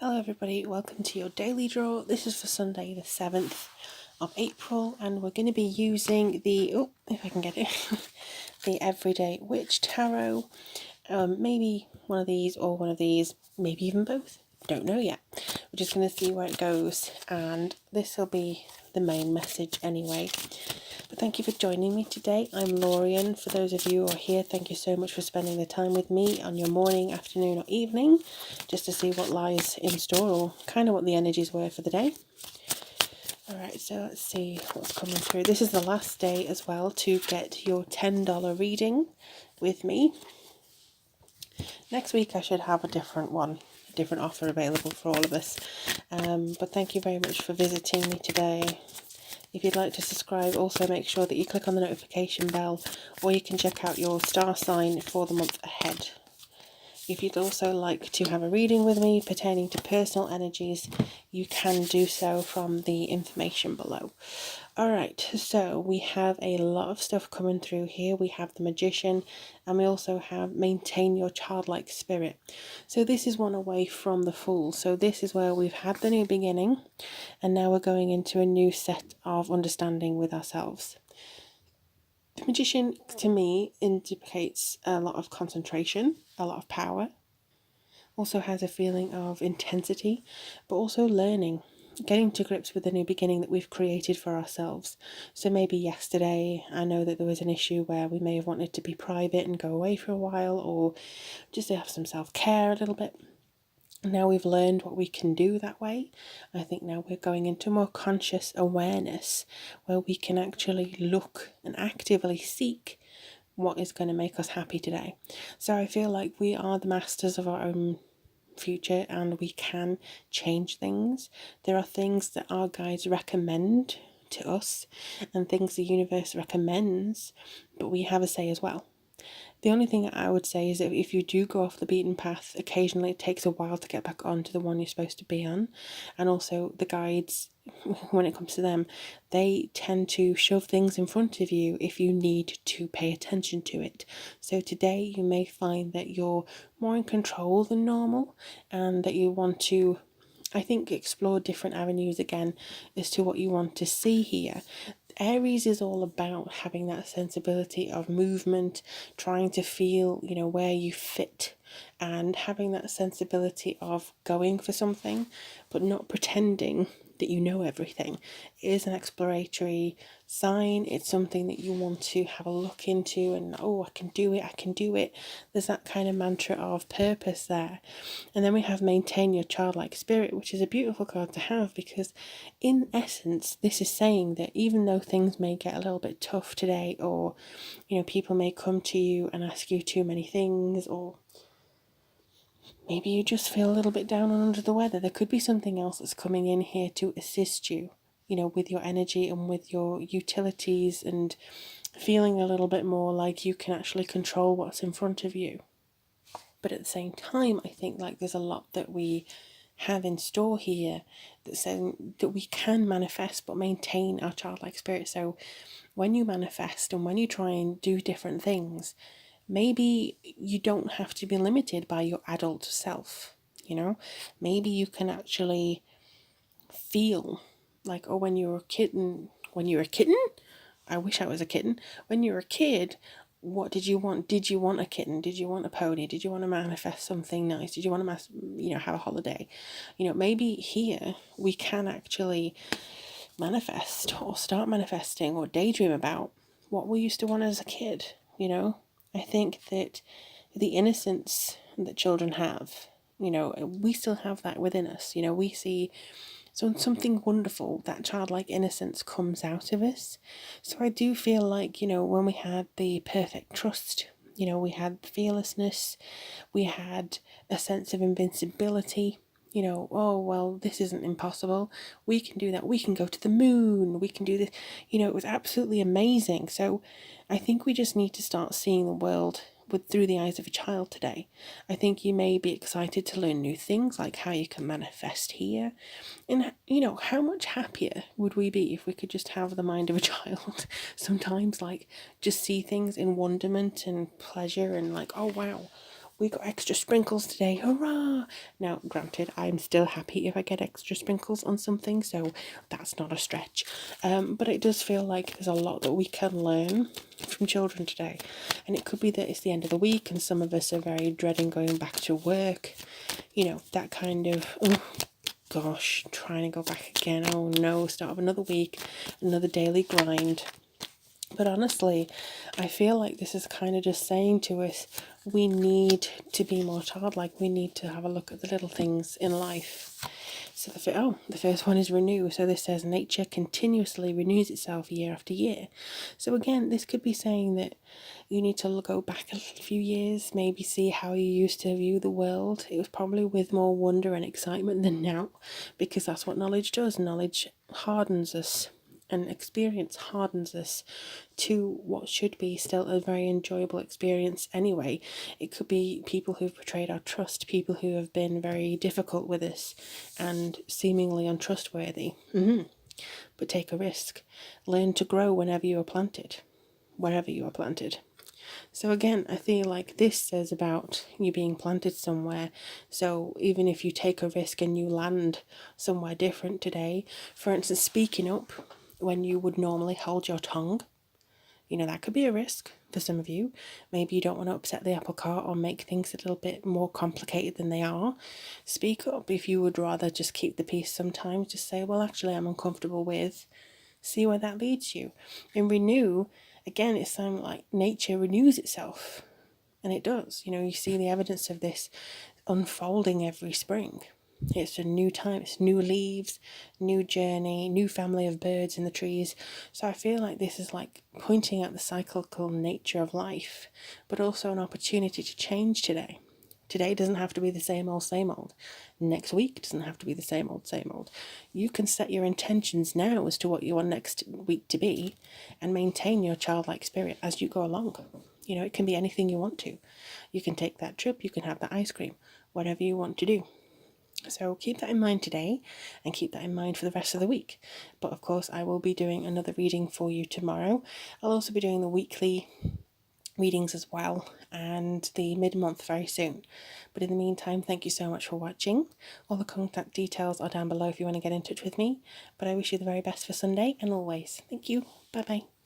Hello everybody, welcome to your daily draw. This is for Sunday the 7th of April and we're going to be using the, if I can get it, the Everyday Witch Tarot. Maybe one of these or one of these, maybe even both, don't know yet. We're just going to see where it goes and this will be the main message anyway. But thank you for joining me today. I'm Lorian. For those of you who are here, thank you so much for spending the time with me on your morning, afternoon or evening, just to see what lies in store or kind of what the energies were for the day. Alright, so let's see what's coming through. This is the last day as well to get your $10 reading with me. Next week I should have a different one, a different offer available for all of us. But thank you very much for visiting me today. If you'd like to subscribe, also make sure that you click on the notification bell, or you can check out your star sign for the month ahead. If you'd also like to have a reading with me pertaining to personal energies, you can do so from the information below. Alright, so we have a lot of stuff coming through here. We have the Magician and we also have Maintain Your Childlike Spirit. So this is one away from the Fool. So this is where we've had the new beginning and now we're going into a new set of understanding with ourselves. The Magician, to me, indicates a lot of concentration, a lot of power. Also has a feeling of intensity, but also learning, getting to grips with the new beginning that we've created for ourselves. So maybe yesterday, I know that there was an issue where we may have wanted to be private and go away for a while, or just to have some self-care a little bit. Now we've learned what we can do that way. I think now we're going into more conscious awareness where we can actually look and actively seek what is going to make us happy today. So I feel like we are the masters of our own future and we can change things. There are things that our guides recommend to us and things the universe recommends, but we have a say as well. The only thing I would say is that if you do go off the beaten path, occasionally it takes a while to get back onto the one you're supposed to be on. And also the guides, when it comes to them, they tend to shove things in front of you if you need to pay attention to it. So today you may find that you're more in control than normal and that you want to, I think, explore different avenues again as to what you want to see here. Aries is all about having that sensibility of movement, trying to feel, where you fit and having that sensibility of going for something, but not pretending that you know everything. It is an exploratory sign. It's something that you want to have a look into and, I can do it, I can do it. There's that kind of mantra of purpose there. And then we have Maintain Your Childlike Spirit, which is a beautiful card to have because in essence, this is saying that even though things may get a little bit tough today, or, people may come to you and ask you too many things, or maybe you just feel a little bit down and under the weather. There could be something else that's coming in here to assist you, with your energy and with your utilities and feeling a little bit more like you can actually control what's in front of you. But at the same time, I think like there's a lot that we have in store here that says that we can manifest but maintain our childlike spirit. So when you manifest and when you try and do different things, maybe you don't have to be limited by your adult self, maybe you can actually feel like, when you were a kitten, I wish I was a kitten. When you were a kid, what did you want? Did you want a kitten? Did you want a pony? Did you want to manifest something nice? Did you want to, have a holiday? Maybe here we can actually manifest or start manifesting or daydream about what we used to want as a kid. I think that the innocence that children have, we still have that within us. We see something wonderful, that childlike innocence comes out of us. So I do feel like, when we had the perfect trust, we had fearlessness, we had a sense of invincibility, this isn't impossible. We can do that. We can go to the moon. We can do this. It was absolutely amazing. So I think we just need to start seeing the world through the eyes of a child today. I think you may be excited to learn new things, like how you can manifest here. And, how much happier would we be if we could just have the mind of a child? Sometimes, just see things in wonderment and pleasure and oh, wow, we got extra sprinkles today, hurrah! Now, granted, I'm still happy if I get extra sprinkles on something, so that's not a stretch. But it does feel like there's a lot that we can learn from children today. And it could be that it's the end of the week and some of us are very dreading going back to work. You know, that kind of, oh gosh, trying to go back again. Oh no, start of another week, another daily grind. But honestly, I feel like this is kind of just saying to us, we need to be more childlike. We need to have a look at the little things in life. So the first one is renew. So this says nature continuously renews itself year after year. So again, this could be saying that you need to go back a few years, maybe see how you used to view the world. It was probably with more wonder and excitement than now, because that's what knowledge does. Knowledge hardens us, and experience hardens us to what should be still a very enjoyable experience anyway. It could be people who've betrayed our trust, people who have been very difficult with us and seemingly untrustworthy. But take a risk. Learn to grow wherever you are planted. So again, I feel like this says about you being planted somewhere. So even if you take a risk and you land somewhere different today, for instance, speaking up when you would normally hold your tongue, you know, that could be a risk for some of you. Maybe you don't want to upset the apple cart or make things a little bit more complicated than they are. Speak up. If you would rather just keep the peace sometimes, just say, well, actually, I'm uncomfortable with. See where that leads you. And renew, again, it's something like nature renews itself. And it does. You know, you see the evidence of this unfolding every spring. It's a new time, it's new leaves, new journey, new family of birds in the trees. So I feel like this is like pointing at the cyclical nature of life, but also an opportunity to change today. Today doesn't have to be the same old. Next week doesn't have to be the same old. You can set your intentions now as to what you want next week to be and maintain your childlike spirit as you go along. You know, it can be anything you want to. You can take that trip, you can have that ice cream, whatever you want to do. So keep that in mind today and keep that in mind for the rest of the week. But of course, I will be doing another reading for you tomorrow. I'll also be doing the weekly readings as well and the mid-month very soon. But in the meantime, thank you so much for watching. All the contact details are down below if you want to get in touch with me. But I wish you the very best for Sunday and always. Thank you. Bye bye.